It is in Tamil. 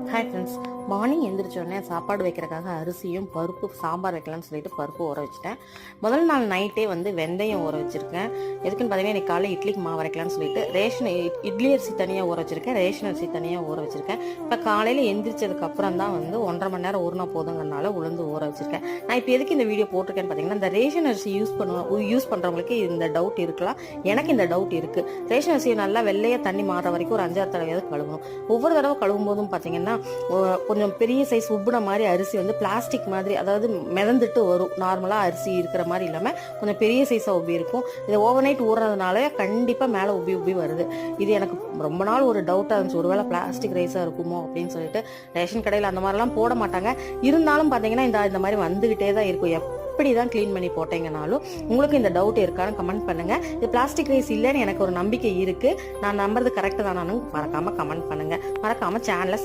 ஹாய் ஃப்ரெண்ட்ஸ், மார்னிங் எழுந்திரிச்சோடனே சாப்பாடு வைக்கிறதுக்காக அரிசியும் பருப்பு சாம்பார் வைக்கலாம்னு சொல்லிட்டு பருப்பு ஊற வச்சுட்டேன். முதல் நாள் நைட்டே வெந்தயம் ஊற வச்சுருக்கேன். எதுக்குன்னு பார்த்தீங்கன்னா இன்றைக்கி காலையில் இட்லிக்கு மாவு அரைக்கலாம்னு சொல்லிட்டு இட்லி அரிசி தனியாக ஊற வச்சுருக்கேன், ரேஷன் அரிசி தனியாக ஊற வச்சுருக்கேன். இப்போ காலையில் எந்திரிச்சதுக்கப்புறம் தான் 1.5 மணி நேரம் ஊறினா போதுங்கிறனால உளுந்து ஊற வச்சுருக்கேன். நான் இப்போ எதுக்கு இந்த வீடியோ போட்டிருக்கேன்னு பார்த்தீங்கன்னா, இந்த ரேஷன் அரிசி யூஸ் பண்ணுறவங்களுக்கு இந்த டவுட் இருக்கலாம். எனக்கு இந்த டவுட் இருக்குது. ரேஷன் அரிசியை நல்லா வெள்ளையாக தண்ணி மாறுற வரைக்கும் ஒரு 5-6 தடவையாவது கழுவணும். ஒவ்வொரு தடவை கழுவும் போதும் பார்த்தீங்கன்னா கொஞ்சம் பெரிய சைஸ் உப்புன மாதிரி அரிசி பிளாஸ்டிக் மாதிரி, அதாவது மிதந்துட்டு வரும். நார்மலாக அரிசி இருக்கிற மாதிரி இல்லாமல் கொஞ்சம் பெரிய சைஸாக உப்பி இருக்கும். இதை ஓவர் நைட் ஊறுறதுனால கண்டிப்பாக மேலே உப்பி வருது. இது எனக்கு ரொம்ப நாள் ஒரு டவுட்டாக இருந்துச்சு, ஒருவேளை பிளாஸ்டிக் ரைஸாக இருக்குமோ அப்படின்னு சொல்லிட்டு. ரேஷன் கடையில் அந்த மாதிரிலாம் போட மாட்டாங்க. இருந்தாலும் பார்த்தீங்கன்னா இந்த மாதிரி வந்துக்கிட்டே தான் இருக்கும். எப்படி தான் க்ளீன் பண்ணி போட்டீங்கனாலும் உங்களுக்கு இந்த டவுட் இருக்கான்னு கமெண்ட் பண்ணுங்க. இது பிளாஸ்டிக் ரைஸ் இல்லைன்னு எனக்கு ஒரு நம்பிக்கை இருக்கு. நான் நம்புறது கரெக்டாக தானு மறக்காம கமெண்ட் பண்ணுங்க. மறக்காம சேனலை